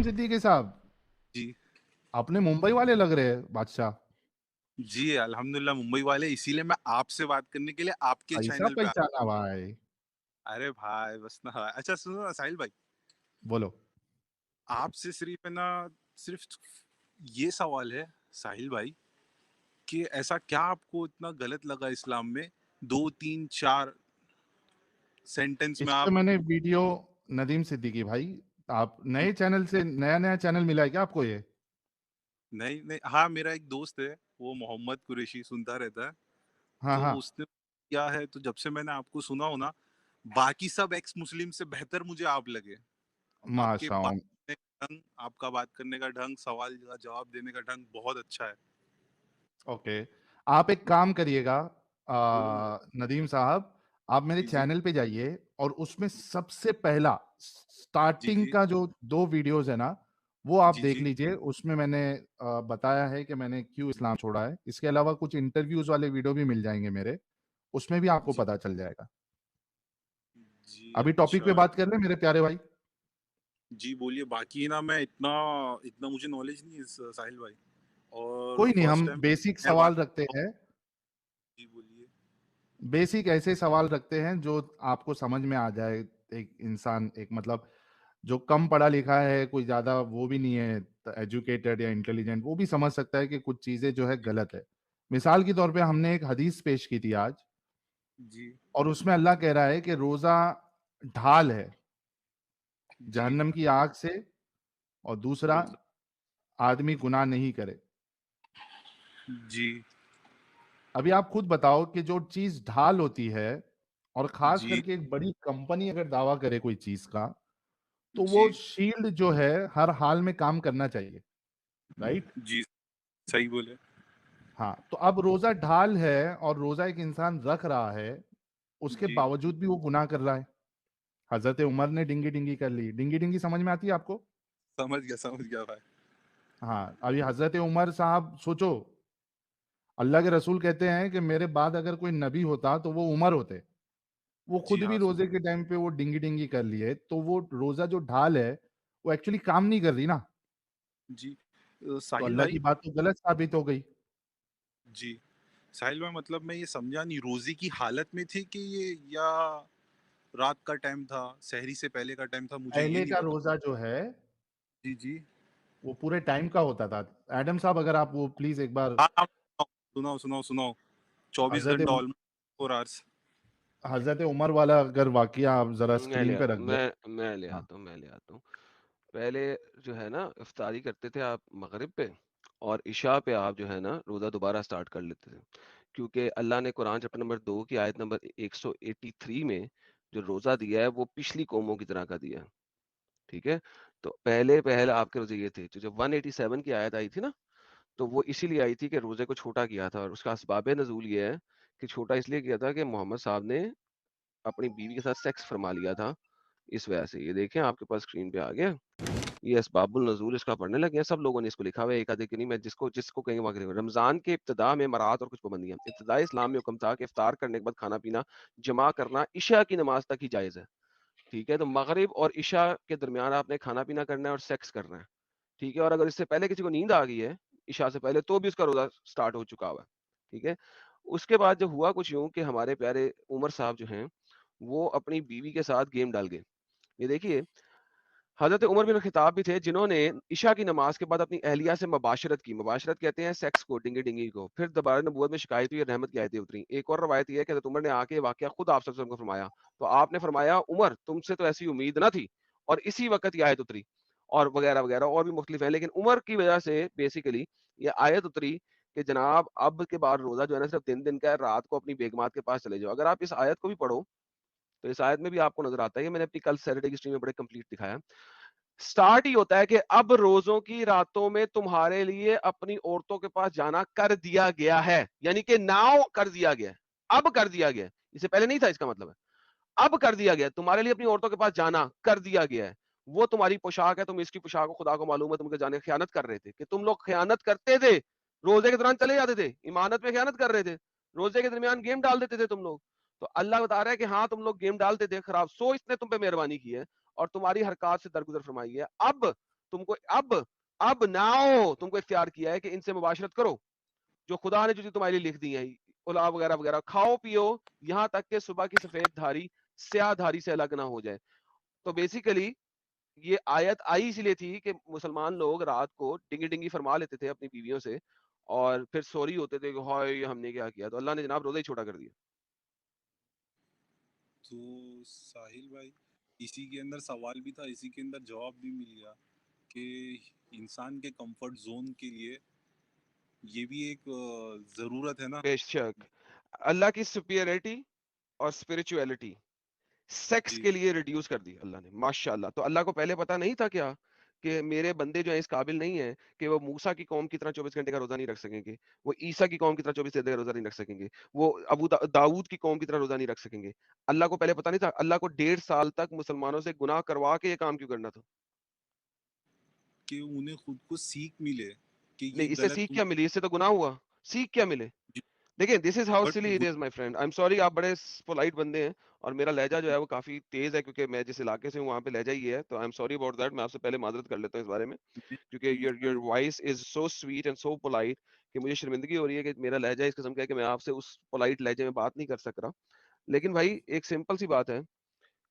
नदीम सिद्दीकी साहब, जी। अपने मुंबई वाले लग रहे हैं बादशाह। जी, अल्हम्दुलिल्लाह मुंबई वाले, इसीलिए मैं आपसे बात करने के लिए आपके ऐसा चैनल पे आ। पहचाना भाई। अरे भाई बस ना। अच्छा सुनो ना साहिल भाई, बोलो। आपसे सिर्फ है ना, सिर्फ ये सवाल है साहिल भाई, कि ऐसा क्या आपको इतना गलत लगा इस्लाम में? 2, 3, 4 सेंटेंस में इस पे आप। मैंने वीडियो, नदीम सिद्दीकी भाई, आप नए चैनल से नया नया चैनल मिला है क्या आपको ये? नहीं, नहीं, हाँ, मेरा एक दोस्त है, वो मोहम्मद कुरैशी सुनता रहता है, हाँ तो हाँ। उसने क्या है, तो जब से मैंने आपको सुना हो ना, बाकी सब एक्स मुस्लिम से बेहतर मुझे आप लगे। आपके बात माशाल्लाह। करने का ढंग, आपका बात करने का ढंग, सवाल का जवाब देने का ढंग बहुत अच्छा है। ओके, आप एक काम करिएगा, बोलो ना। नदीम साहब, आप मेरे जी, जी। चैनल पे जाइए और उसमें सबसे पहला जी, स्टार्टिंग जी। का जो 2 वीडियोस है ना, वो आप जी, देख जी। लीजिए। उसमें मैंने बताया है कि मैंने क्यों इस्लाम छोड़ा है। इसके अलावा कुछ इंटरव्यूज वाले वीडियो भी मिल जाएंगे मेरे, उसमें भी आपको जी, पता चल जाएगा। जी, अभी टॉपिक पे अच्छा। बात कर ले मेरे प्यारे भाई। जी, बोलिए, बाकी ना मैं इतना इतना मुझे नॉलेज नहीं है साहिल भाई, और कोई नहीं, फर्स्ट हम टाइम बेसिक मैं सवाल बात। रखते हैं। जी, बोलिए। बेसिक ऐसे सवाल रखते हैं जो आपको समझ में आ जाए। एक इंसान, एक मतलब जो कम पढ़ा लिखा है, कोई ज्यादा वो भी नहीं है एजुकेटेड या इंटेलिजेंट, वो भी समझ सकता है कि कुछ चीजें जो है गलत है। मिसाल के तौर पे हमने एक हदीस पेश की थी आज, जी, और उसमें अल्लाह कह रहा है कि रोजा ढाल है जी, जहन्नम की आग से, और दूसरा, रोज़ा। आदमी गुनाह नहीं करे। जी, अभी आप खुद बताओ कि जो चीज ढाल होती है, और खास जी, करके एक बड़ी कंपनी अगर दावा करे कोई चीज का, तो वो जी, शील्ड जो है हर हाल में काम करना चाहिए, राइट? जी, सही बोले। हाँ, तो अब रोजा ढाल है और रोजा एक इंसान रख रहा है, उसके जी, बावजूद भी वो गुनाह कर रहा है। हजरत उमर ने डिंगी डिंगी कर ली। डिंगी डिंगी समझ में आती है आपको? समझ गया भाई। हाँ, अभी हजरत उमर साहब सोचो, अल्लाह के रसूल कहते हैं कि मेरे बाद अगर कोई नबी होता तो वो उमर होते। वो जी, खुद भी हाँ, रोजे के टाइम पे वो डिंगी डिंगी कर लिए, तो वो रोजा जो ढाल है, वो एक्चुअली काम नहीं कर रही ना। जी, तो साहिल अल्लाह भाई। की बात तो गलत साबित हो गई। जी, साहिल भाई, मतलब मैं ये समझा नहीं, रोज़े की हालत में थे कि ये, या रात का टाइम था, सहरी से पहले का टाइम था, मुझे ये पहले नहीं का पता। रोजा जो है, जी, जी। वो पूरे टाइम का होता था। एडम साहब, अगर आप वो प्लीज एक बार, हाँ, हाँ, सुनाओ। 24 हजरत घंटा, ऑलमोस्ट 4 आवर्स। हजरत उमर वाला अगर वाकया आप जरा मैं ले स्क्रीन पे आता रख हूँ दो। मैं ले हाँ। आता हूँ मैं ले आता हूँ। पहले जो है ना इफ्तारी करते थे आप मगरिब पे, और इशा पे आप जो है ना रोज़ा दोबारा स्टार्ट कर लेते थे, क्योंकि अल्लाह ने कुरान चैप्टर नंबर 2 की आयत नंबर 183 में जो रोज़ा दिया है वो पिछली कौमों की तरह का दिया है। ठीक है? तो पहले पहल आपके रोज़े ये थे। तो जब 187 की आयत आई थी ना, तो वो इसीलिए आई थी कि रोज़े को छोटा किया था, और उसका असबाब नज़ूल ये है कि छोटा इसलिए किया था कि मोहम्मद साहब ने अपनी बीवी के साथ सेक्स फरमा लिया था, इस वजह से। ये देखें आपके पास स्क्रीन पे आ गया। ये असबाबुल नज़ूल इसका पढ़ने लगे हैं, सब लोगों ने इसको लिखा हुआ है, एक आधे की नहीं। मैं जिसको जिसको कहेंगे वहाँ करेंगे। रमज़ान के इब्तिदा में मरात और कुछ पाबंदियाँ। इब्तिदाई इस्लाम में हुक्म था कि इफ्तार करने के बाद खाना-पीना जमा करना इशा की नमाज़ तक ही जायज़ है। ठीक है? तो मगरिब और इशा के दरमियान आपने खाना-पीना करना है और सेक्स करना है। ठीक है? और अगर इससे पहले किसी को नींद आ गई है, इशा से पहले, तो भी उसका रोज़ा स्टार्ट हो चुका हुआ है। ठीक है? उसके बाद जो हुआ कुछ यूँ कि हमारे प्यारे उमर साहब जो हैं, वो अपनी बीवी के साथ गेम डाल गए। ये देखिए, हज़रत उमर बिन ख़त्ताब भी थे जिन्होंने इशा की नमाज़ के बाद अपनी अहलिया से मुबाशरत की। मुबाशरत कहते हैं सेक्स को, डिंगी-डिंगी को। फिर दोबारा नबूवत में शिकायत हुई और रहमत की आयतें उतरी। एक और रवायत ये है कि हज़रत उमर ने आके वाक़या खुद आप सल्लल्लाहु अलैहि वसल्लम को फरमाया। तो आपने फरमाया, उमर तुमसे तो ऐसी उम्मीद ना थी, और इसी वक़्त ये आयत उतरी, और वग़ैरह-वग़ैरह और भी मुख्तलिफ है। लेकिन उमर की वज़ह से बेसिकली ये आयत उतरी कि जनाब अब के बाद रोज़ा जो है ना सिर्फ़ दिन-दिन का है, रात को अपनी बेगमात के पास चले जाओ। अगर आप इस आयत को भी पढ़ो, तो इस आयत में भी आपको नज़र आता है, ये मैंने अपनी कल सैटरडे की स्ट्रीम में बड़े कंप्लीट दिखाया। स्टार्ट ही होता है कि अब रोजों की रातों में तुम्हारे लिए अपनी औरतों के पास जाना कर दिया गया है, यानी कि नाउ कर दिया गया है, अब कर दिया गया है। इससे पहले नहीं था, इसका मतलब है अब कर दिया गया है। तुम्हारे लिए अपनी औरतों के पास जाना कर दिया गया है। वो तुम्हारी पोशाक है, तुम इसकी पोशाक को खुदा को मालूम है, तुम उनके जाने खयानत कर रहे थे, कि तुम लोग खयानत करते थे, रोजे के दौरान चले जाते थे, इमानत में खयानत कर रहे थे, रोजे के दरमियान गेम डाल देते थे तुम लोग। तो अल्लाह बता रहा है कि हाँ, तुम लोग गेम डालते थे, खराब, सो इसने तुम पे मेहरबानी की है और तुम्हारी हरकत से दरगुजर फरमाई है। अब तुमको अब नाउ तुमको इख्तियार किया है कि इनसे मुबाशरत करो, जो खुदा ने जो चीज़ तुम्हारे लिए लिख दी है, उला वगैरह वगैरह, खाओ पियो, यहाँ तक कि सुबह की सफेद धारी स्याह धारी से अलग ना हो जाए। तो बेसिकली ये आयत आई इसलिए थी कि मुसलमान लोग रात को डिंगी डिंगी फरमा लेते थे अपनी बीवियों से और फिर सॉरी होते थे कि हाय हमने क्या किया, तो अल्लाह ने जनाब रोजा ही छोटा कर दिया। तो साहिल भाई, इसी के अंदर सवाल भी था, इसी के अंदर जवाब भी मिल गया कि इंसान के कंफर्ट जोन के लिए ये भी एक जरूरत है ना। बेशक अल्लाह की सुपीरियरिटी और स्पिरिचुअलिटी सेक्स जी के लिए रिड्यूस कर दी अल्लाह ने, माशाल्लाह। तो अल्लाह को पहले पता नहीं था क्या कि मेरे बंदे जो है इस काबिल नहीं है कि वो मूसा की कौम की तरह 24 घंटे का रोजा नहीं रख सकेंगे, वो ईसा की कौम की तरह 24 घंटे का रोजा नहीं रख सकेंगे, वो दाऊद की कौम की तरह रोजा नहीं रख सकेंगे। अल्लाह को पहले पता नहीं था? अल्लाह को 1.5 साल तक मुसलमानों से गुनाह करवा के ये काम क्यों करना था? कि उन्हें खुद को सीख मिले कि नहीं, ये इससे गलत सीख तुम। क्या मिली? इससे तो गुनाह हुआ। सीख क्या मिले? देखिए, this is how but silly it is my friend. I am sorry, आप बड़े पोलाइट बंदे हैं और मेरा लहजा जो है वो काफी तेज है क्योंकि मैं जिस इलाके से हूँ वहां पे लहजा ही है, तो I am sorry about that. मैं आपसे पहले माजरत कर लेता हूँ इस बारे में, क्योंकि योर मसला voice is so sweet and so polite कि मुझे शर्मिंदगी हो रही है कि मेरा लहजा इस किस्म का है कि मैं आपसे उस पोलाइट लहजे में बात नहीं कर सक रहा। लेकिन भाई एक सिंपल सी बात है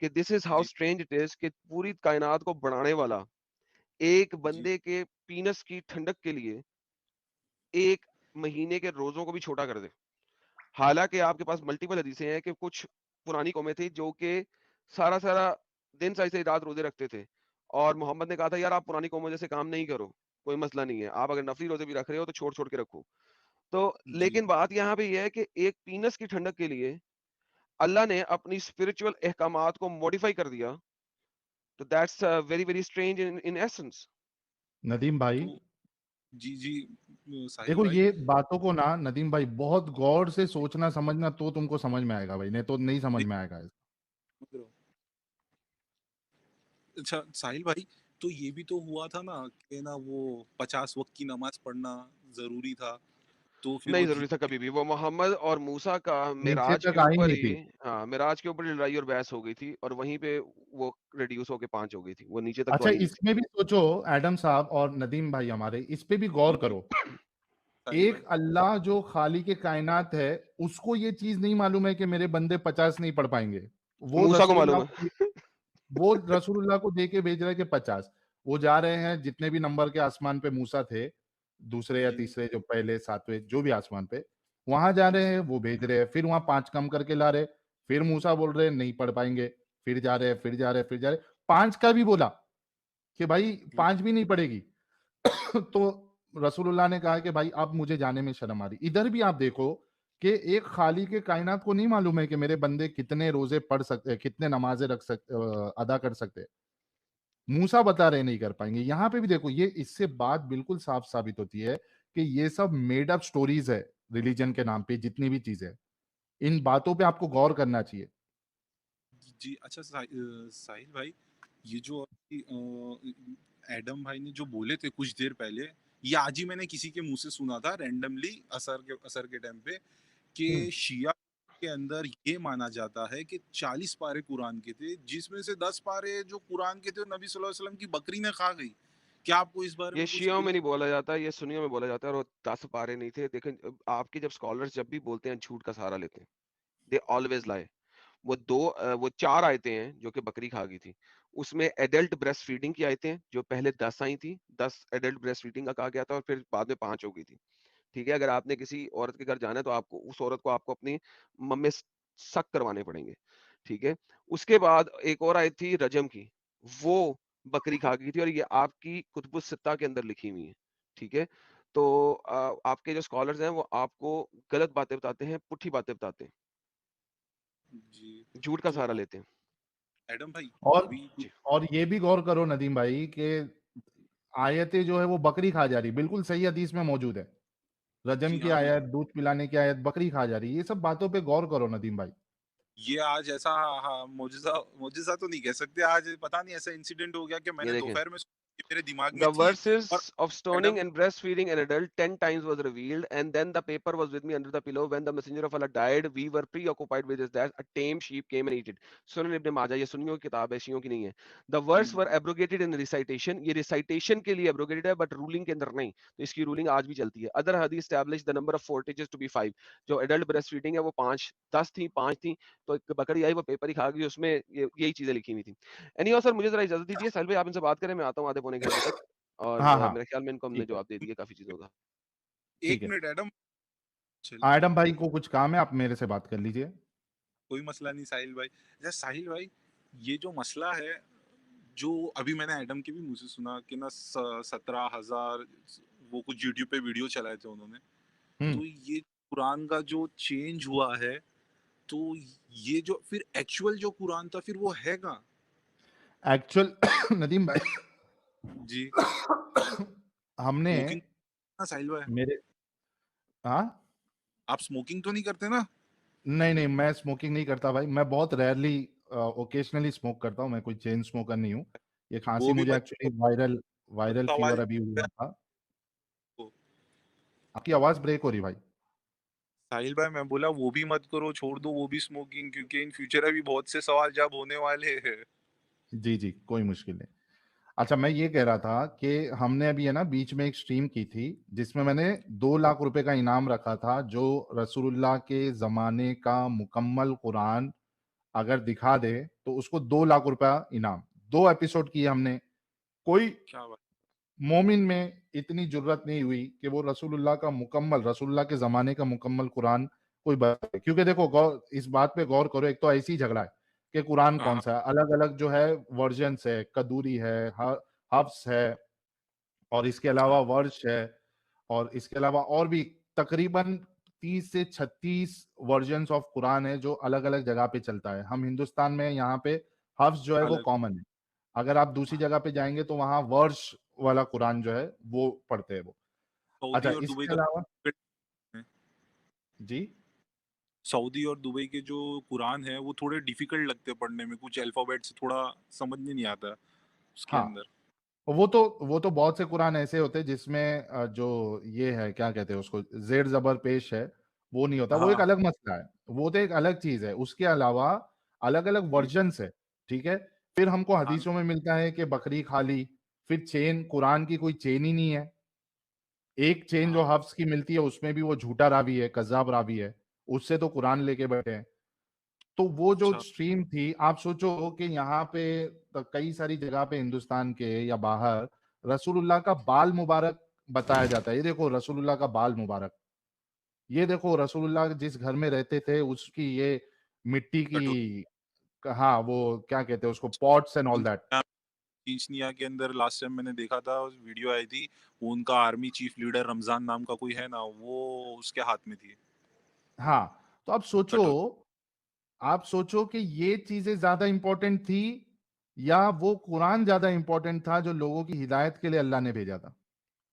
कि दिस इज हाउ जी स्ट्रेंज इट इज कि पूरी कायनात को बढ़ाने वाला एक जी बंदे के पीनस की ठंडक के लिए एक महीने के रोजों को भी छोटा कर दे। हालांकि आपके पास मल्टीपल हदीसें हैं कि कुछ पुरानी कौमें थी जो कि सारा-सारा दिन सही-सही रात रोजे रखते थे और मोहम्मद ने कहा था यार आप पुरानी कौमों जैसे काम नहीं करो, कोई मसला नहीं है। आप अगर नफली रोजे भी रख रहे हो तो छोड़-छोड़ के रखो। तो जी लेकिन बात यहाँ पे ये है कि एक पीनस की ठंडक के लिए अल्लाह ने अपनी स्पिरिचुअल अहकामात को मॉडिफाई कर दिया। तो that's very very strange in in essence. Nadeem भाई, तो जी जी साहिल देखो भाई। ये बातों को ना नदीम भाई बहुत गौर से सोचना समझना तो तुमको समझ में आएगा भाई, नहीं तो नहीं समझ देख, में आएगा। समझ रहे हो। अच्छा साहिल भाई, तो ये भी तो हुआ था ना कि ना वो 50 वक्त की नमाज पढ़ना जरूरी था, तो फिर नहीं वो ज़रूरी था कभी भी। वो मोहम्मद और मूसा का नीचे मिराज के तक आई ऊपर नहीं ही, थी। हाँ, मिराज के ऊपर लड़ाई और बहस हो गई थी और वहीं पे वो रिड्यूस होके 5 हो गई थी। वो नीचे तक तो अच्छा, आई नहीं थी। इसमें भी सोचो एडम साहब और नदीम भाई हमारे, इस पे भी जी गौर जी करो। साहिल एक भाई। अल्लाह जो खाली के कायनात है, उसको ये चीज नहीं मालूम है कि मेरे बंदे 50 नहीं पढ़ पाएंगे। वो मूसा को रसूलुल्लाह मालूम को है। वो रसूलुल्लाह को दे के भेज रहा है कि 50। वो जा रहे हैं जितने भी नंबर के आसमान पे मूसा थे, दूसरे या जी तीसरे, जो पहले सातवें जो भी आसमान पे, वहां जा रहे जी हैं, वो भेज रहे हैं, फिर वहां 5 कम करके ला रहे, फिर मूसा बोल रहे हैं नहीं पढ़ पाएंगे, फिर जा रहे हैं, फिर जा रहे हैं, फिर जा रहे हैं, 5 का भी बोला कि भाई हम्म, 5 भी नहीं पड़ेगी। तो रसूलुल्लाह ने कहा कि भाई अब मुझे जाने में शर्म आ रही। इधर भी आप देखो कि एक खाली के कायनात को नहीं मालूम है कि मेरे बंदे कितने रोजे पढ़ सकते हैं, कितने नमाजें अदा कर सकते हैं। मूसा बता रहे नहीं कर पाएंगे। यहाँ पे भी देखो, ये इससे बात बिल्कुल साफ साबित होती है कि ये सब मेड अप स्टोरीज है। रिलीजन के नाम पे जितनी भी चीजें हैं, इन बातों पे आपको गौर करना चाहिए। जी। अच्छा साहिल भाई, ये जो अभी, एडम भाई ने जो बोले थे कुछ देर पहले, ये आज ही मैंने किसी के मुंह से सुना था रैंडमली असर के टाइम पे, कि हम्म। शिया के अंदर ये माना जाता है कि 40 पारे कुरान के थे, जिसमें से 10 पारे जो कुरान के थे वो नबी सल्लल्लाहु अलैहि वसल्लम की बकरी ने खा गई। क्या आपको इस बारे ये में कुछ शियाओं में इल्म? नहीं बोला जाता, ये सुन्नियों में बोला जाता है और वो 10 पारे नहीं थे। देखें, आपके जब स्कॉलर्स जब भी बोलते हैं झूठ का सहारा लेते हैं। दे ऑलवेज लाई। वो 4 आयतें हैं जो कि बकरी खा गई थी। उसमें एडल्ट ब्रेस्ट फीडिंग की आयतें हैं जो पहले 10 आई थी। 10 एडल्ट ब्रेस्ट फीडिंग का कहा गया था और फिर बाद में 5 हो गई थी। ठीक है? अगर आपने किसी औरत के घर जाना है तो आपको उस औरत को आपको अपनी मम्मी सक करवाने पड़ेंगे। ठीक है? उसके बाद एक और आयत थी रजम की, वो बकरी खा गई थी और ये आपकी कुतुबुस सित्ता के अंदर लिखी हुई है। ठीक है? तो आपके जो स्कॉलर्स हैं वो आपको गलत बातें बताते हैं, पुट्ठी बातें बताते हैं, जी। झूठ का तो सहारा लेते हैं। एडम भाई, और अभी जी। और ये भी गौर करो नदीम भाई कि आयतें जो है वो बकरी खा जा रही, बिल्कुल सही हदीस में मौजूद है। रजम जी की हाँ, आयत, दूध पिलाने की आयत, बकरी खा जा रही, ये सब बातों पे गौर करो नदीम भाई। ये आज ऐसा, हाँ, मौजूजा मौजूजा तो नहीं कह सकते, आज पता नहीं ऐसा इंसिडेंट हो गया कि ये मैंने देखें, दोपहर में ये मेरे दिमाग में The थी। verses और of stoning madam and breastfeeding an adult 10 times was revealed, and then the paper was with me under the pillow. When the messenger of Allah died, we were preoccupied with his death. A tame sheep came and ate it. Sunan Ibn Majah, ये सुन्नियों की किताब है, शियों की नहीं है. The words were abrogated in recitation. ये recitation के लिए abrogated है, but ruling के अंदर नहीं. तो इसकी ruling आज भी चलती है. Other hadith established the number of fortages to be 5. जो adult breastfeeding है वो 5, 10 थी, 5 थी. तो एक बकरी आई, वो पेपर ही खा गई, उसमें यही चीजें लिखी हुई थी. एनी सर, मुझे जरा इजाजत दीजिए. साहिल भाई, आप इनसे बात करें, मैं आता हूँ आधे पौने घंटे तक. और हाँ हाँ मेरे ख्याल में इनको हमने ठीक है जवाब दे दिए काफ़ी चीज़ों का। एक ठीक है। मिनट एडम, चलिए एडम भाई को कुछ काम है, आप मेरे से बात कर लीजिए। कोई मसला नहीं साहिल भाई। अच्छा साहिल भाई, ये जो मसला है, जो अभी मैंने एडम के भी मुंह से सुना कि ना 17,000 वो कुछ यूट्यूब पे वीडियो चलाए थे उन्होंने, तो ये कुरान का जो चेंज हुआ है, तो ये जो फिर एक्चुअल जो कुरान था फिर वो है कहाँ? एक्चुअल नदीम भाई जी। हमने स्मोकिंग ना साहिल भाई, मेरे हाँ आप स्मोकिंग तो नहीं करते ना? नहीं नहीं, मैं स्मोकिंग नहीं करता भाई। मैं बहुत रेयरली ओकेशनली स्मोक करता हूँ। मैं कोई चेन स्मोकर नहीं हूँ। ये खांसी वो भी मुझे मत एक्चुअली वायरल वायरल सवाल फीवर अभी हुआ था। को आपकी आवाज ब्रेक हो रही भाई। साहिल भाई, मैं बोला वो भी मत करो, छोड़ दो वो भी स्मोकिंग, क्योंकि इन फ्यूचर अभी बहुत से सवाल जवाब होने वाले हैं। जी जी, कोई मुश्किल नहीं। अच्छा, मैं ये कह रहा था कि हमने अभी है ना बीच में एक स्ट्रीम की थी जिसमें मैंने 2 लाख रुपए का इनाम रखा था, जो रसूलुल्लाह के जमाने का मुकम्मल कुरान अगर दिखा दे तो उसको 2 लाख रुपया इनाम। 2 एपिसोड किए हमने। कोई क्या बात। मोमिन में इतनी जुर्रत नहीं हुई कि वो रसूलुल्लाह के जमाने का मुकम्मल कुरान कोई बताए। क्योंकि देखो, इस बात पे गौर करो, एक तो ऐसी झगड़ा है कि कुरान हाँ कौन हाँ, सा है, अलग अलग जो है वर्जन्स है, कदूरी है, हफ्स है, और इसके अलावा हाँ, वर्ष है, और इसके अलावा और भी तकरीबन 30 से 36 वर्जन्स ऑफ कुरान है जो अलग अलग जगह पे चलता है। हम हिंदुस्तान में यहाँ पे हफ्स जो है वो अलग। कॉमन है। अगर आप दूसरी हाँ, जगह पे जाएंगे तो वहां वर्ष वाला कुरान जो है वो पढ़ते हैं वो। सऊदी अच्छा, और दुबई इसके का अलावा है। जी सऊदी और दुबई के जो कुरान है वो थोड़े डिफिकल्ट लगते हैं पढ़ने में, कुछ अल्फाबेट से थोड़ा समझ में नहीं आता उसके हाँ, अंदर। वो तो बहुत से कुरान ऐसे होते हैं जिसमें जो ये है, क्या कहते हैं उसको, जेर जबर पेश है, वो नहीं होता। वो एक हाँ अलग मसला है, वो तो एक अलग चीज है। उसके अलावा अलग अलग जी, वर्जन्स है। ठीक है। फिर हमको हाँ हदीसों में मिलता है कि बकरी खा ली। फिर चेन, कुरान की कोई चेन ही नहीं है। एक चेन जो हाँ, हफ्स की मिलती है उसमें भी वो झूठा रावी है, कज्जाब रावी है। उससे तो कुरान लेके बैठे हैं। तो वो जो अच्छा, स्ट्रीम थी, आप सोचो कि यहाँ पे तो कई सारी जगह पे हिंदुस्तान के या बाहर रसूलुल्लाह का बाल मुबारक बताया जाता है। ये देखो रसूलुल्लाह का बाल मुबारक, ये देखो रसूलुल्लाह जिस घर में रहते थे उसकी ये मिट्टी कटो की, हाँ वो क्या कहते हैं उसको, पॉट्स एंड ऑल दैट। चींचनिया के अंदर लास्ट टाइम मैंने देखा था, वीडियो आई थी, वो उनका आर्मी चीफ लीडर रमजान नाम का कोई है ना, वो उसके हाथ में थी हाँ, तो कटोरी। आप सोचो कि ये चीजें ज्यादा इंपॉर्टेंट थी या वो कुरान ज्यादा इंपॉर्टेंट था जो लोगों की हिदायत के लिए अल्लाह ने भेजा था।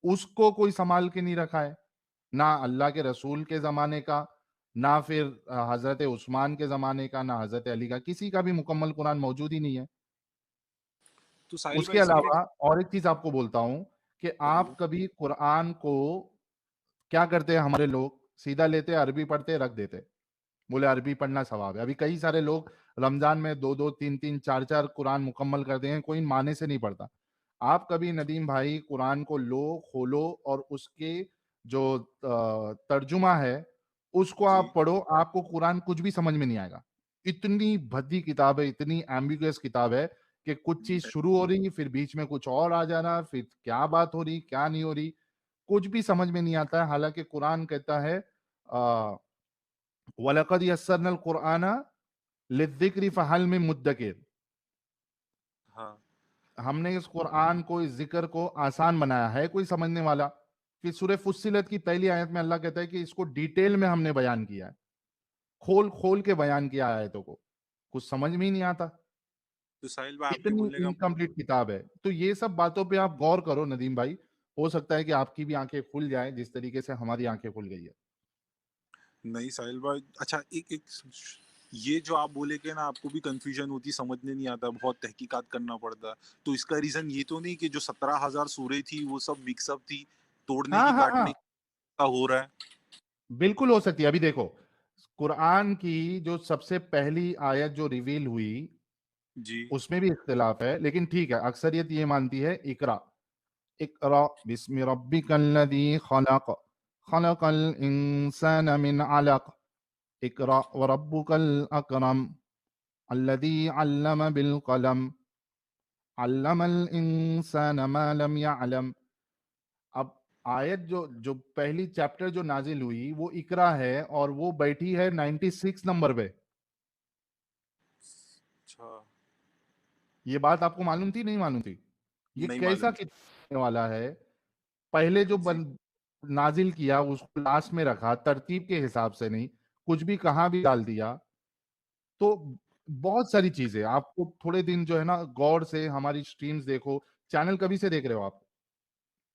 उसको कोई संभाल के नहीं रखा है, ना अल्लाह के रसूल के जमाने का, ना फिर हजरत उस्मान के जमाने का, ना हजरत अली का, किसी का भी मुकम्मल कुरान मौजूद ही नहीं है। तो साहिल उसके भाई इसके लिए अलावा और एक चीज आपको बोलता हूं कि आप बोलिए। कभी कुरान को क्या करते हैं, हमारे लोग सीधा लेते, अरबी पढ़ते, रख देते, बोले अरबी पढ़ना सवाब है। अभी कई सारे लोग रमजान में 2-2, 3-3, 4-4 कुरान मुकम्मल करते हैं, कोई माने से नहीं पढ़ता। आप कभी नदीम भाई कुरान को लो, खोलो, और उसके जो तर्जुमा है उसको आप जी, पढ़ो, आपको कुरान कुछ भी समझ में नहीं आएगा। इतनी भद्दी किताब है, इतनी एम्बिगुअस किताब है कि कुछ चीज शुरू हो रही, फिर बीच में कुछ और आ जाना, फिर क्या बात हो रही, क्या नहीं हो रही, कुछ भी समझ में नहीं आता है। हालांकि कुरान कहता है वलकद यस्सरनल कुरआना लिद्दिक्रि फहल मिन मुद्दकिर। हाँ, हमने इस कुरान को, इस जिक्र को आसान बनाया है कोई समझने वाला। फिर सूरह फुस्सिलत की पहली आयत में अल्लाह कहता है कि इसको डिटेल में हमने बयान किया है, खोल खोल के बयान किया आयतों को, कुछ समझ में ही नहीं आता। तो साहिल भाई आपके इतनी बोलने का इनकम्प्लीट किताब है। तो ये सब बातों पे आप गौर करो नदीम भाई, हो सकता है कि आपकी भी आंखें खुल जाए जिस तरीके से हमारी आंखें खुल गई है। नहीं साहिल भाई, अच्छा एक एक ये जो आप बोले कि ना आपको भी कंफ्यूजन होती, समझने नहीं आता, बहुत तहकीकात करना पड़ता, तो इसका रीजन ये तो नहीं कि जो 17,000 सूरह थी वो सब मिक्सअप थी, तोड़ने हाँ की हाँ काटने हाँ, का हो रहा है? बिल्कुल हो सकती है। अभी देखो, कुरान की जो सबसे पहली आयत जो रिवील हुई, जी। उसमें भी इख्तिलाफ है, लेकिन ठीक है, अक्सरियत ये मानती है इकरा, इकरा बिस्मि रब्बिकल्लज़ी खलक, खलकल इंसान मिन अलक, इकरा व रब्बुकल अकरम, अल्लज़ी अल्लम बिल कलम, अल्लमल इंसान मा लम यअलम। अब आयत जो जो पहली चैप्टर जो नाजिल हुई वो इकरा है, और वो बैठी है 96 नंबर पे। अच्छा। ये बात आपको मालूम थी, नहीं मालूम थी? ये नहीं कैसा मालूम थी। किताब वाला है? पहले जो जी। नाजिल किया उसको लास्ट में रखा, तरतीब के हिसाब से नहीं, कुछ भी कहाँ भी डाल दिया। तो बहुत सारी चीजें आपको थोड़े दिन जो है ना गौर से हमारी स्ट्रीम्स देखो। चैनल कभी से देख रहे हो आप?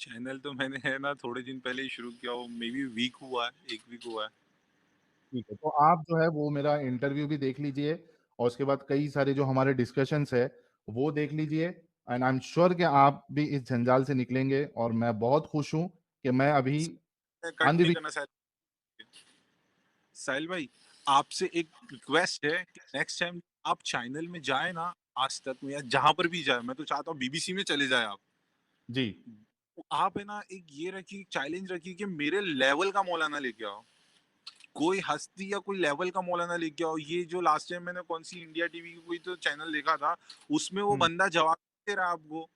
चैनल तो मैंने है ना थोड़े दिन पहले ही शुरू किया हो, मे बी वीक हुआ है, 1 वीक हुआ है। ठीक है, तो आप जो है वो मेरा इंटरव्यू भी देख लीजिए, और उसके बाद कई सारे जो हमारे डिस्कशंस है वो देख लीजिए, एंड आई एम श्योर कि आप भी इस जंजाल से निकलेंगे। और मैं बहुत खुश हूं कि मैं अभी कट नहीं अंधविश्वास। करना साहिल भाई, आपसे एक रिक्वेस्ट है कि नेक्स्ट टाइम आप चैनल में जाए ना, आज तक में या जहां पर भी जाए, मैं तो चाहता हूँ बीबीसी में चले जाए आप। जी, आप है ना एक ये रखिए, चैलेंज रखिए कि मेरे लेवल का मौलाना लेके आओ, कोई हस्ती या कोई लेवल का मौलाना लेके आओ। ये जो लास्ट टाइम मैंने कौन सी इंडिया टीवी की कोई तो चैनल देखा था, उसमें वो हम्म, बंदा जवाब दे रहा है आपको,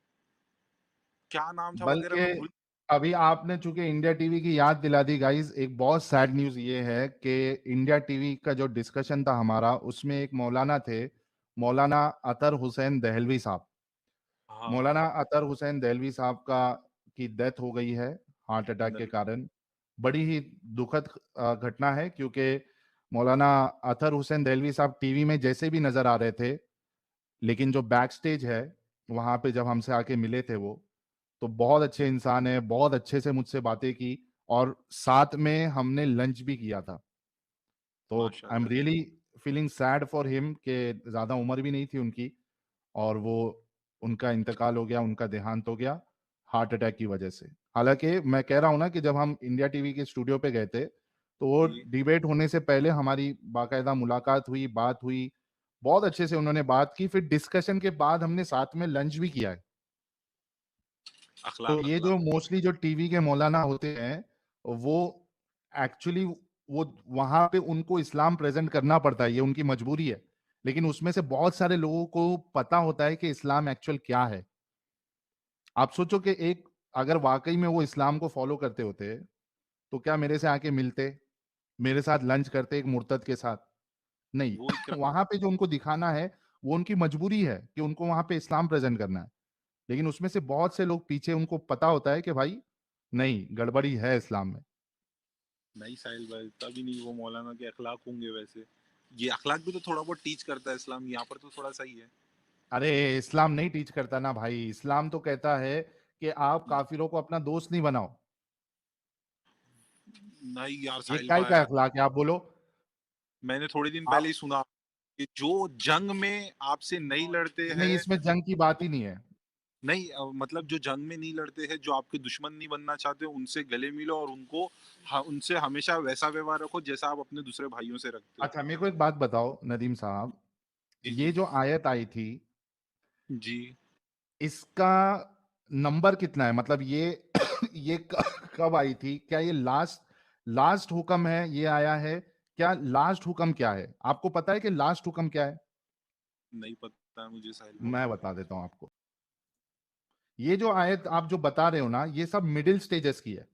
क्या नाम था वगैरह बल्कि मैं भूल। अभी आपने चूंकि इंडिया टीवी की याद दिला दी गाइस, एक बहुत सैड न्यूज ये है कि इंडिया टीवी का जो डिस्कशन था हमारा, उसमें एक मौलाना थे, मौलाना अतर हुसैन दहलवी साहब। हाँ। मौलाना अतर हुसैन दहलवी साहब का की डेथ हो गई है हार्ट अटैक के नहीं। कारण। बड़ी ही दुखद घटना है, क्योंकि मौलाना अतर हुसैन दहलवी साहब टीवी में जैसे भी नजर आ रहे थे, लेकिन जो बैक स्टेज है वहां पे जब हमसे आके मिले थे वो, तो बहुत अच्छे इंसान है, बहुत अच्छे से मुझसे बातें की, और साथ में हमने लंच भी किया था। तो आई एम माशाल्लाह। Really feeling sad for him कि ज्यादा उम्र भी नहीं थी उनकी, और वो उनका इंतकाल हो गया, उनका देहांत हो गया हार्ट अटैक की वजह से। हालांकि मैं कह रहा हूं ना कि जब हम इंडिया टीवी के स्टूडियो पे गए थे, तो वो जी। डिबेट होने से पहले हमारी बाकायदा मुलाकात हुई, बात हुई, बहुत अच्छे से उन्होंने बात की, फिर डिस्कशन के बाद हमने साथ में लंच भी किया है। तो अखलाक ये जो अखलाक। मोस्टली जो टीवी के मौलाना होते हैं, वो एक्चुअली वो वहां पे उनको इस्लाम प्रेजेंट करना पड़ता है, ये उनकी मजबूरी है। लेकिन उसमें से बहुत सारे लोगों को पता होता है कि इस्लाम एक्चुअल क्या है। आप सोचो कि एक, अगर वाकई में वो इस्लाम को फॉलो करते होते, तो क्या मेरे से आके मिलते, मेरे साथ लंच करते एक मुर्तद के साथ? नहीं। वो इकरा। वहां पे जो उनको दिखाना है, वो उनकी मजबूरी है कि उनको वहां पे इस्लाम प्रेजेंट करना है। लेकिन उसमें से बहुत से लोग पीछे, उनको पता होता है कि भाई नहीं, गड़बड़ी है इस्लाम में। नहीं साहिल भाई, तभी नहीं वो मौलाना के अखलाक होंगे वैसे। ये अखलाक भी तो थोड़ा बहुत टीच करता है इस्लाम, यहाँ पर तो थोड़ा सही है। अरे, इस्लाम नहीं टीच करता ना भाई, इस्लाम तो कहता है कि आप काफिरों को अपना दोस्त नहीं बनाओ। नहीं यार ये साहिल क्या भाई, का अखलाक है, आप बोलो। मैंने थोड़े दिन पहले आप, ही सुना कि जो जंग में आपसे नहीं लड़ते नहीं, हैं। इसमें जंग की बात ही नहीं है। नहीं मतलब जो जंग में नहीं लड़ते हैं, जो आपके दुश्मन नहीं बनना चाहते, उनसे गले मिलो और उनको उनसे हमेशा वैसा व्यवहार रखो जैसा आप अपने दूसरे भाइयों से रखते हो। अच्छा, मेरे को एक बात बताओ नदीम साहब, जी ये जी। जो आयत आई थी, जी। इसका नंबर कितना है? मतलब ये ये कब आई थी? क्या ये लास्ट लास्ट हुक्म है, ये आया है? क्या लास्ट हुक्म क्या है? आपको पता है कि लास्ट हुक्म क्या है? नहीं पता है मुझे साहिल भाई। मैं बता देता हूं आपको। ये जो आयत आप जो बता रहे हो ना, ये सब मिडिल स्टेजेस की है,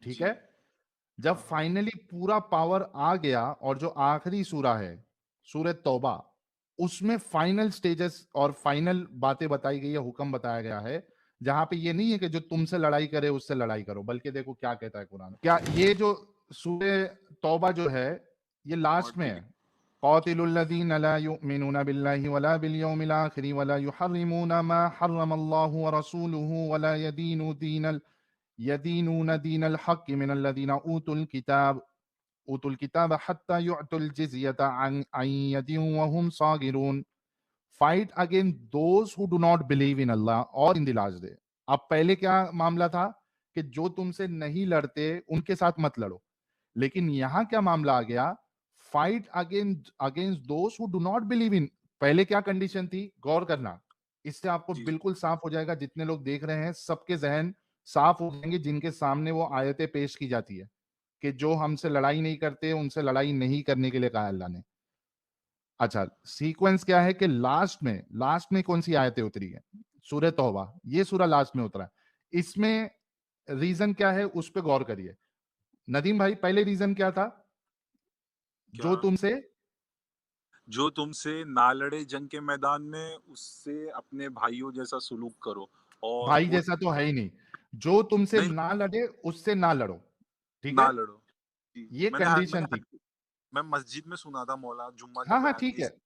ठीक जी। है? जब हाँ हाँ। फाइनली पूरा पावर आ गया, और जो आखिरी सूरा है, सूरह तौबा, उसमें फाइनल स्टेजेस और फाइनल बातें बताई गई है, हुक्म बताया गया है, जहां पे ये नहीं है कि जो तुमसे लड़ाई करे उससे लड़ाई करो, बल्कि देखो क्या कहता है कुरान। क्या ये जो सूरह तौबा जो है, ये लास्ट में कॉटिल। है, कातिलुल्लज़ीना ला युमिनूना बिल्लाहि वला बिल यौमिल आखिर वला युहर्रिमूना मा हर्रमल्लाहु व रसूलुहु वला यदीनू दीनल हक़्क़ि मिनल्लज़ीना ऊतुल किताब उतुल किताब हत्ता युअतुल जिज़्यता अन यदिन वहुम सागिरून, fight against those who do not believe in Allah और इन द लास्ट डे। अब पहले क्या मामला था कि जो तुमसे नहीं लड़ते उनके साथ मत लड़ो, लेकिन यहां क्या मामला आ गया, fight against against those who do not believe इन। पहले क्या कंडीशन थी, गौर करना, इससे आपको जी बिल्कुल साफ हो जाएगा, जितने लोग देख रहे हैं सबके जहन साफ हो जाएंगे जिनके सामने वो आयतें पेश की जाती है कि जो हमसे लड़ाई नहीं करते उनसे लड़ाई नहीं करने के लिए कहा अल्लाह ने। अच्छा, सीक्वेंस क्या है कि लास्ट में कौन सी आयतें उतरी है, सूरह तौबा, ये सूरा लास्ट में उतरा है। इसमें रीजन क्या है उस पर गौर करिए। नदीम भाई, पहले रीजन क्या था, क्या? जो तुमसे जो तुमसे ना लड़े जंग के मैदान में उससे अपने भाइयों जैसा सुलूक करो। और भाई वो जैसा तो है ही नहीं, जो तुमसे नहीं, ना लड़े उससे ना लड़ो, ठीक ना है, लड़ो। जी, ये कंडीशन मैंने थी। मैं मस्जिद में सुना था, मौला जुम्मा हाँ जब हाँ बयान ठीक नहीं। है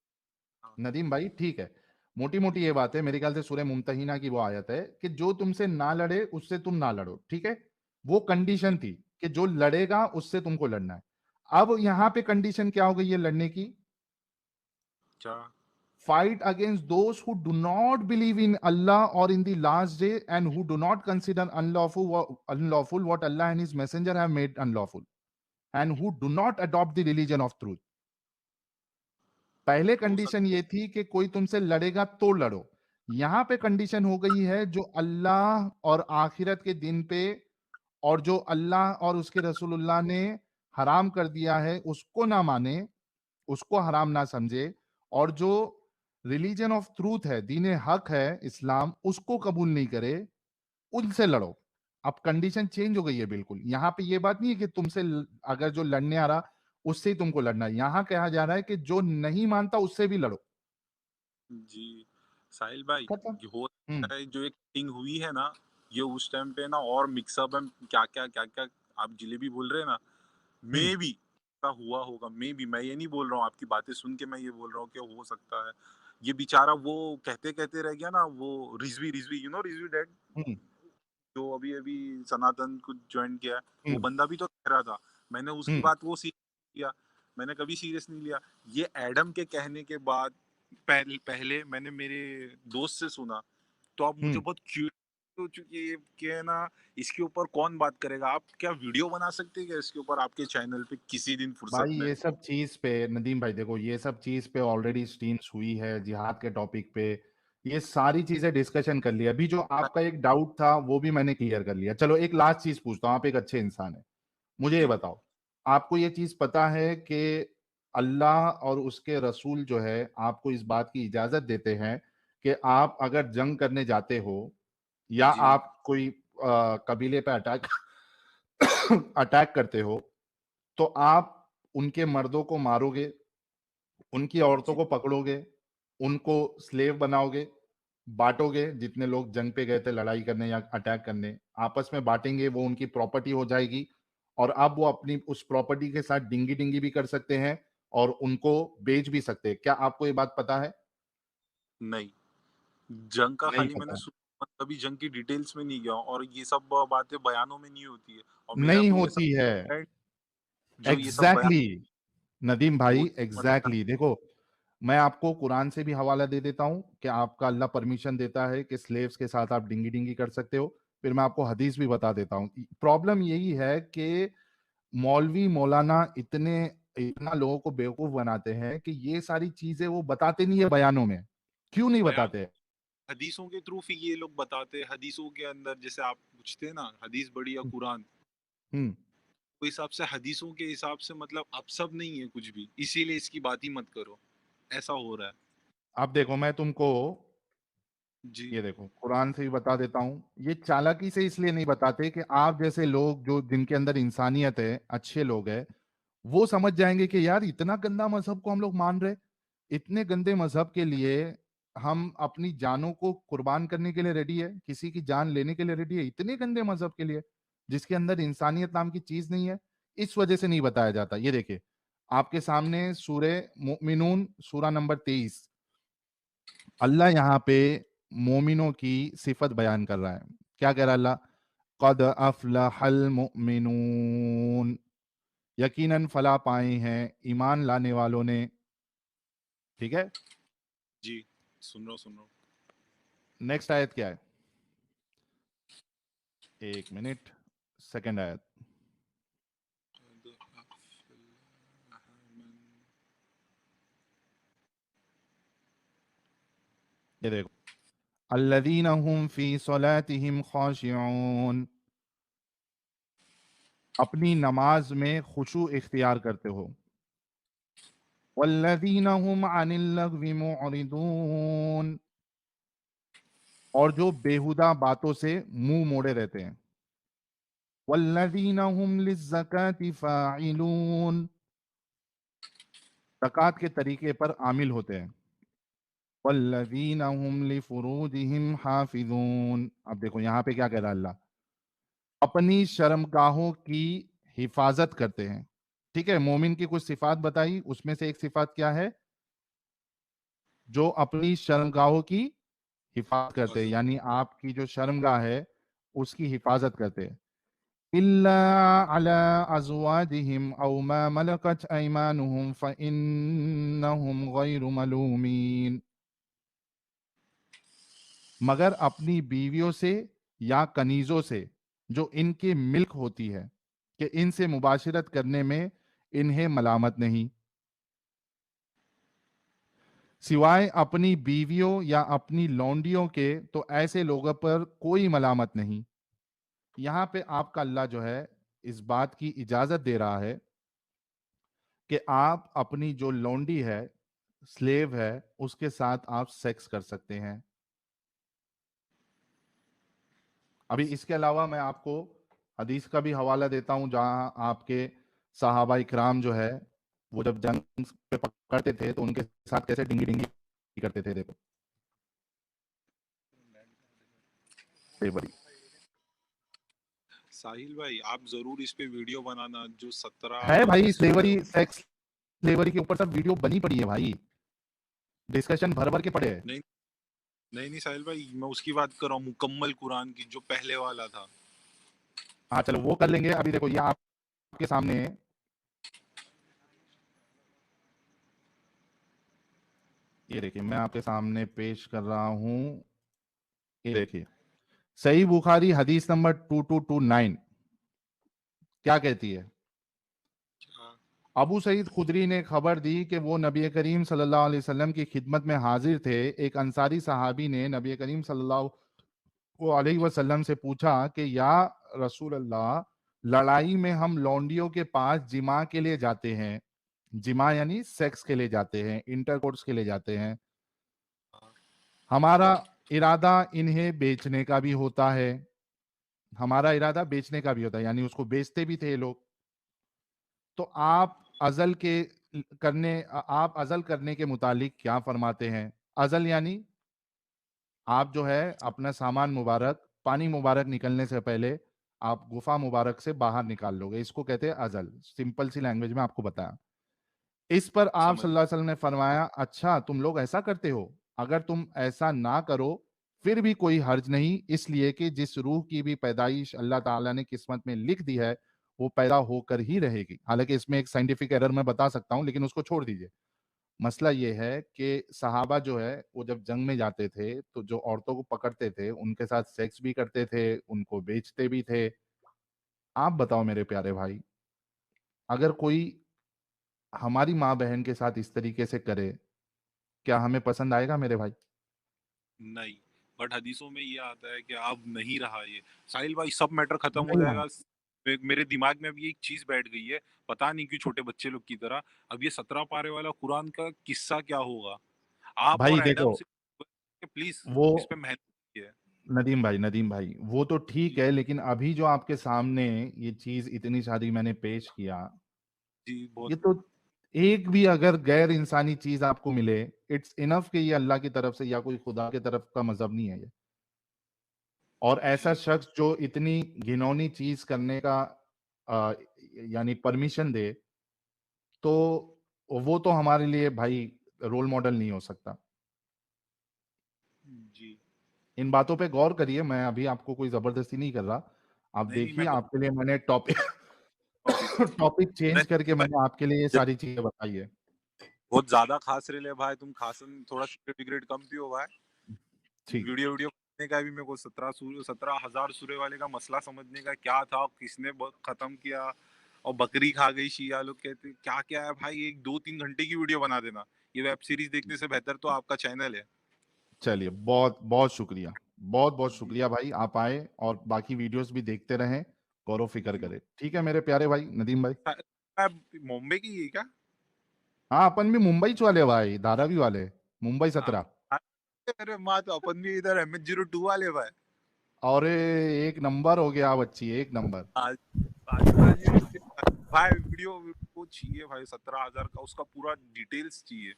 हाँ, नदीम भाई, ठीक है, मोटी मोटी ये बात है, मेरे ख्याल से सूरह मुमतहिना की वो आयत है कि जो तुमसे ना लड़े उससे तुम ना लड़ो, ठीक है, वो जी, कंडीशन थी कि जो लड़ेगा उससे तुमको लड़ना है। अब यहां पे कंडीशन क्या हो गई है लड़ने की, क्या? fight against those who do not believe in Allah or in the last day and who do not consider unlawful what Allah and his messenger have made unlawful and who do not adopt the religion of truth। पहले हो सकता condition ये थी कि कोई तुमसे लड़ेगा तो लड़ो, यहां पे कंडीशन हो गई है जो अल्लाह और आखिरत के दिन पे और जो अल्लाह और उसके रसूलुल्लाह ने हराम कर दिया है उसको ना माने, उसको हराम ना समझे, और जो रिलीजन ऑफ ट्रूथ है, दीन हक है इस्लाम, उसको कबूल नहीं करे, उनसे लड़ो। अब कंडीशन चेंज हो गई है बिल्कुल, यहां पे ये बात नहीं है कि तुमसे अगर जो लड़ने आ रहा उससे ही तुमको लड़ना है, यहां कहा जा रहा है कि जो नहीं मानता उससे भी लड़ो। जी, साहिल भाई, खत्म। ये हो हम्म। सकता है जो एक मीटिंग हुई है ना, ये उस टाइम पे ना और मिक्सअप है, क्या-क्या आप जलेबी बोल रहे हैं ना, हम्म। मेबी ऐसा हुआ होगा, मेबी, मैं ये नहीं बोल रहा हूँ, आपकी बातें सुन के मैं ये बोल रहा हूँ कि हो सकता है। ये बेचारा वो कहते-कहते रह गया ना, वो रिज़वी रिज़वी, रिज़वी डैड, हम्म। जो अभी-अभी सनातन को जॉइन किया है, वो हम्म। बंदा भी तो कह रहा था। मैंने उसकी हम्म। बात वो सीरियस लिया, मैंने कभी सीरियस नहीं लिया। ये एडम के कहने के बाद पहले मैंने मेरे दोस्त से सुना, तो अब मुझे हम्म। बहुत क्यूरियोसिटी हो चुकी है कि है ना, इसके ऊपर कौन बात करेगा? आप क्या वीडियो बना सकते हैं क्या इसके ऊपर आपके चैनल पे किसी दिन फुर्सत भाई में? ये सब चीज पे नदीम भाई देखो, ये सब चीज पे ऑलरेडी स्ट्रीम्स हुई है जिहाद के टॉपिक पे, ये सारी चीजें डिस्कशन कर लिया। अभी जो आपका एक डाउट था वो भी मैंने क्लियर कर लिया। चलो एक लास्ट चीज पूछता हूँ, आप एक अच्छे इंसान है, मुझे ये जी, बताओ, आपको ये चीज पता है कि अल्लाह और उसके रसूल जो है आपको इस बात की इजाजत देते हैं कि आप अगर जंग करने जाते हो या जी, आप कोई कबीले पे अटैक अटैक करते हो तो आप उनके मर्दों को मारोगे, उनकी औरतों जी, को पकड़ोगे, उनको स्लेव बनाओगे, बांटोगे, जितने लोग जंग पे गए थे लड़ाई करने या अटैक करने, आपस में बांटेंगे, वो उनकी प्रॉपर्टी हो जाएगी और अब वो अपनी उस प्रॉपर्टी के साथ डिंगी-डिंगी भी कर सकते हैं और उनको बेच भी सकते हैं। क्या आपको ये बात पता है? नहीं। जंग का नहीं खाली मैंने पता। सुना, मैं कभी जंग की डिटेल्स में नहीं गया हूँ, और ये सब बातें बयानों में नहीं होती है, और मेरा नहीं कोई ऐसा होती है। फ्रेंड जो ये सब बयान, एग्ज़ैक्टली नदीम वो भाई, बताता एग्ज़ैक्टली देखो, मैं आपको कुरान से भी हवाला दे देता हूँ कि आपका अल्लाह परमिशन देता है कि स्लेव्स के साथ आप डिंगी-डिंगी कर सकते हो। फिर मैं आपको हदीस भी बता देता हूँ। प्रॉब्लम यही है कि मौलवी मौलाना इतना लोगों को बेवकूफ़ बनाते हैं कि ये सारी चीज़ें वो बताते नहीं है बयानों में। क्यों नहीं बयान बताते? हदीसों के थ्रू फिर ये लोग बताते हैं, हदीसों के अंदर जैसे आप पूछते हैं ना, हदीस बड़ी या हुँ, कुरान, हुँ। तो हिसाब से हदीसों के हिसाब से मतलब अब सब नहीं है कुछ भी, इसीलिए इसकी बात ही मत करो, ऐसा हो रहा है। अब देखो मैं तुमको जी, ये देखो कुरान से भी बता देता हूँ। ये चालाकी से इसलिए नहीं बताते कि आप जैसे लोग जो जिनके अंदर इंसानियत है, अच्छे लोग हैं, वो समझ जाएंगे कि यार इतना गंदा मजहब को हम लोग मान रहे, इतने गंदे मजहब के लिए हम अपनी जानों को कुर्बान करने के लिए रेडी है, किसी की जान लेने के लिए रेडी है, इतने गंदे मजहब के लिए जिसके अंदर इंसानियत नाम की चीज नहीं है। इस वजह से नहीं बताया जाता। ये देखिए आपके सामने सूरे मुमिनून सूरा नंबर 23, अल्लाह यहाँ पे मोमिनों की सिफत बयान कर रहा है। क्या कह रहा है अल्लाह? कद अफलहल मुमिनून, यकीनन फला पाए हैं ईमान लाने वालों ने। ठीक है, जी सुन रहा हूँ सुन रहा हूँ। नेक्स्ट आयत क्या है? एक मिनट, सेकंड आयत। ये देखो, अल्लज़ीना हुम फी सलातिहिम खाशिऊन, अपनी नमाज में खुशू इख्तियार करते हो। वल्लज़ीना हुम अनिल लग़्वी मुअरिदून, और जो बेहुदा बातों से मुंह मोड़े रहते हैं। वल्लज़ीना हुम लिज़्ज़काति फ़ाइलून, ज़कात के तरीके पर आमिल होते हैं। वल्लज़ीना हुम लिफ़ुरूजिहिम हाफ़िज़ून, अब देखो यहाँ पे क्या कह रहा है अल्लाह, अपनी शर्मगाहों की हिफाजत करते हैं। ठीक है, मोमिन की कुछ सिफात बताई, उसमें से एक सिफात क्या है? जो अपनी शर्मगाहों की हिफाजत करते हैं, यानी आपकी जो शर्मगाह है उसकी हिफाजत करते हैं। इल्ला अला अज़वाजिहिम औ मा मलकत अयमानुहुम फ़इन्नहुम गैरु मलूमीन, मगर अपनी बीवियों से या कनीजों से जो इनके मिल्क होती है, कि इनसे मुबाशिरत करने में इन्हें मलामत नहीं, सिवाय अपनी बीवियों या अपनी लौंडियों के, तो ऐसे लोगों पर कोई मलामत नहीं। यहाँ पे आपका अल्लाह जो है इस बात की इजाजत दे रहा है कि आप अपनी जो लौंडी है, स्लेव है, उसके साथ आप सेक्स कर सकते हैं। अभी इसके अलावा मैं आपको हदीस का भी हवाला देता हूं, जहां आपके सहाबा इकराम जो है वो जब जंग पे पकड़ते थे तो उनके साथ कैसे डिंगी डिंगी करते थे। देखो, ये बड़ी साहिल भाई आप जरूर इस पे वीडियो बनाना, जो 17 है भाई, हदीस जो है स्लेवरी, सेक्स स्लेवरी के ऊपर सब वीडियो बनी पड़ी है भाई, डिस्कशन भर भर के पड़े हैं। नहीं नहीं नहीं साहिल भाई, मैं उसकी बात कर रहा हूँ मुकम्मल कुरान की, जो पहले वाला था। हाँ चलो वो कर लेंगे। अभी देखो ये आपके सामने, ये देखिए मैं आपके सामने पेश कर रहा हूं। ये देखिए, सही बुखारी हदीस नंबर 2229 क्या कहती है? हाँ, अबू सईद खुदरी ने खबर दी कि वो नबी करीम सल्लल्लाहु अलैहि वसल्लम की खिदमत में हाजिर थे। एक अंसारी सहाबी ने नबी करीम सल्लल्लाहु अलैहि वसल्लम से पूछा कि या रसूल अल्लाह, लड़ाई में हम लौंडियों के पास जिमा के लिए जाते हैं, जिमा यानी सेक्स के लिए जाते हैं, इंटरकोर्स के लिए जाते हैं, हमारा इरादा इन्हें बेचने का भी होता है, हमारा इरादा बेचने का भी होता है, यानी उसको बेचते भी थे ये लोग। तो आप अजल करने के मुतालिक क्या फरमाते हैं? अजल यानी आप जो है अपना सामान मुबारक, पानी मुबारक निकलने से पहले आप गुफा मुबारक से बाहर निकाल लोगे, इसको कहते हैं अजल। सिंपल सी लैंग्वेज में आपको बताया। इस पर आप समझ। सल्लल्लाहु अलैहि वसल्लम ने फरमाया, अच्छा तुम लोग ऐसा करते हो, अगर तुम ऐसा ना करो फिर भी कोई हर्ज नहीं, इसलिए कि जिस रूह की भी पैदाइश अल्लाह ताला ने किस्मत में लिख दी है वो पैदा होकर ही रहेगी। हालांकि इसमें एक साइंटिफिक एरर मैं बता सकता हूं, लेकिन उसको छोड़ दीजिए। मसला ये है कि सहाबा जो है वो जब जंग में जाते थे तो जो औरतों को पकड़ते थे उनके साथ सेक्स भी करते थे, उनको बेचते भी थे। आप बताओ मेरे प्यारे भाई, अगर कोई हमारी माँ बहन के साथ इस तरीके से करे, क्या हमें पसंद आएगा मेरे भाई? नहीं, बट हदीसों में ये आता है कि अब नहीं रहा ये। साहिल भाई सब मैटर खत्म हो नहीं हाँ। जाएगा। मेरे दिमाग में अभी एक चीज बैठ गई है, पता नहीं क्यों, छोटे बच्चे लोग की तरह। अब ये 17 पारे वाला कुरान का किस्सा क्या होगा? आप भाई और एडम देखो, से प्लीज वो इस पे मेहनत कीजिए। नदीम भाई वो तो ठीक जी है, लेकिन अभी जो आपके सामने ये चीज इतनी सारी मैंने पेश किया, जी बहुत। ये तो एक भी अगर गैर इंसानी चीज आपको मिले, इट्स इनफ कि ये अल्लाह की तरफ से या कोई खुदा की तरफ का मजहब नहीं है ये। और ऐसा जी शख्स जो इतनी घिनौनी चीज करने का अ, यानी परमिशन दे, तो वो तो हमारे लिए भाई रोल मॉडल नहीं हो सकता। जी। इन बातों पे गौर करिए, मैं अभी आपको कोई जबरदस्ती नहीं कर रहा। आप नहीं नहीं, देखिए, मैं आपके लिए मैंने टॉपिक टॉपिक चेंज करके भाई मैंने आपके लिए ये जब सारी चीजें बताई है। बहुत ज्यादा खास रहे ले भाई, तुम खासन थोड़ा सिगरेट कम पियो भाई। ठीक। वीडियो वीडियो करने का भी मेरे को 17,000 सूर्य वाले का मसला समझने का क्या था, किसने खत्म किया, और बकरी खा गई शिया लोग कहते क्या क्या है भाई। एक 2-3 घंटे की वीडियो बना देना, ये वेब सीरीज देखने से बेहतर तो आपका चैनल है। चलिए, बहुत बहुत शुक्रिया, बहुत बहुत शुक्रिया भाई, आप आए और बाकी वीडियोस भी देखते रहें, गौरव फिक्र करें। ठीक है मेरे प्यारे भाई नदीम भाई। मुंबई की है क्या? हाँ, अपन भी मुंबई च वाले भाई, धारावी वाले, मुंबई 17। अरे माँ, तो अपन भी इधर MH02 वाले भाई। और एक नंबर हो गया बच्ची, एक नंबर। आज आज भाई वीडियो वो चाहिए भाई 17,000 का, उसका पूरा डिटेल्स चाहिए।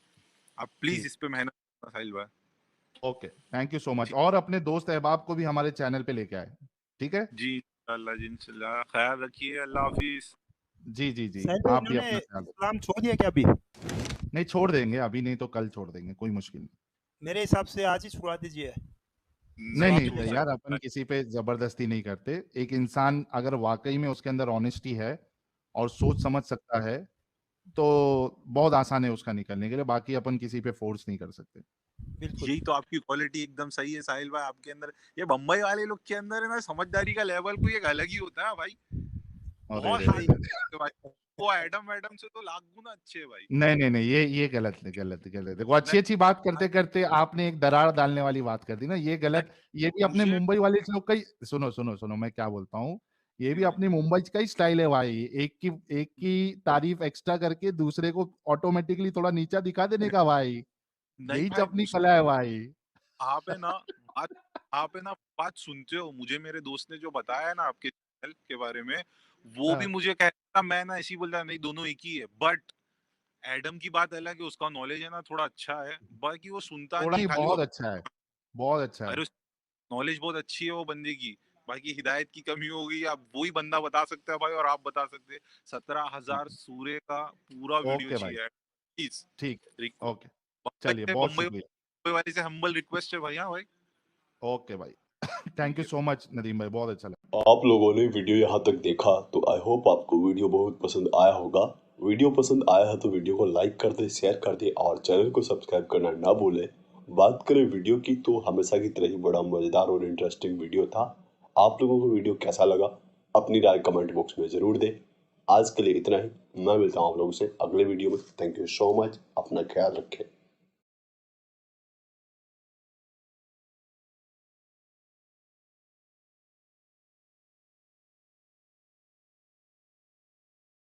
आप प्लीज ठीक। इस पे मेहनत करना साहिल भाई। Okay, thank you so much. जी और अपने दोस्त अहबाब को भी हमारे चैनल पे लेके आए। ठीक है। जी, अल्लाह जी इंशाल्लाह, ख्याल रखिए, अल्लाह हाफिज। जी जी जी, साहिल भाई, आप भी इन्होंने अपना ख्याल। इस्लाम छोड़ दिया क्या अभी? नहीं, छोड़ देंगे अभी, नहीं तो कल छोड़ देंगे, कोई मुश्किल नहीं। मेरे हिसाब से आज ही छुड़ा दीजिए। नहीं नहीं स्वाब नहीं हो छोड़ जाए। यार, अपन सकता। किसी पे जबरदस्ती नहीं करते। एक इंसान अगर वाकई में उसके अंदर ऑनेस्टी है और सोच समझ सकता है, तो बहुत आसान है उसका निकलने के लिए। बाकी अपन किसी पे फोर्स नहीं कर सकते। बिल्कुल। यही तो आपकी क्वालिटी एकदम सही है साहिल भाई, आपके अंदर। ये बम्बई वाले लोग के अंदर है ना, समझदारी का लेवल कोई एक अलग ही होता है भाई। अरे बहुत रे रे सही। शांत रे। है भाई। वो एडम एडम से तो लाख गुना अच्छे है भाई। नहीं नहीं नहीं, ये गलत है, गलत है, गलत है। वो अच्छी अच्छी बात नहीं करते करते आपने एक दरार डालने वाली बात कर दी ना, ये गलत। ये भी अपने मुझे मुंबई वाले लोग का ही, सुनो सुनो सुनो, मैं क्या बोलता हूँ, ये भी अपनी मुंबई का ही स्टाइल है भाई। एक की तारीफ एक्स्ट्रा करके दूसरे को ऑटोमेटिकली थोड़ा नीचा दिखा देने का भाई। नहीं यही तो भाई, अपनी कला है भाई। आप है ना बात आप है ना बात सुनते हो। मुझे मेरे दोस्त ने जो बताया है ना आपके चैनल के बारे में, वो भी हाँ, मुझे कहता, मैं ना ऐसे ही बोल रहा, नहीं दोनों एक ही है। बट एडम की बात अलग है, उसका नॉलेज है ना थोड़ा अच्छा है, बाकी वो सुनता थोड़ा नहीं ही, है, खाली वो। बहुत अच्छा है, बहुत अच्छा है। अरे नॉलेज बहुत अच्छी है वो बंदे की, बाकी हिदायत की कमी हो गई। आप वही बंदा बता सकता है भाई, और आप बता सकते हैं। 17,000 सूर्य का पूरा वीडियो ओके भाई, चाहिए प्लीज। ठीक है, ओके। बम्बई चलिए, से बहुत बम्बई शुक्रिया। बम्बई वाले से हम्बल रिक्वेस्ट है भाई। हाँ भाई, ओके भाई। थैंक ठीक यू है। सो मच नदीम भाई, बहुत अच्छा लगा। आप लोगों ने वीडियो यहाँ तक देखा तो आई होप आपको वीडियो बहुत पसंद आया होगा। वीडियो पसंद आया है तो वीडियो को लाइक कर दे, शेयर कर दे और चैनल को सब्सक्राइब करना ना भूले। बात करें वीडियो की तो हमेशा की तरह ही बड़ा मजेदार और इंटरेस्टिंग वीडियो था। आप लोगों को वीडियो कैसा लगा अपनी राय कमेंट बॉक्स में जरूर दे। आज के लिए इतना ही, मैं मिलता हूँ आप लोगों से अगले वीडियो में। थैंक यू सो मच, अपना ख्याल रखें।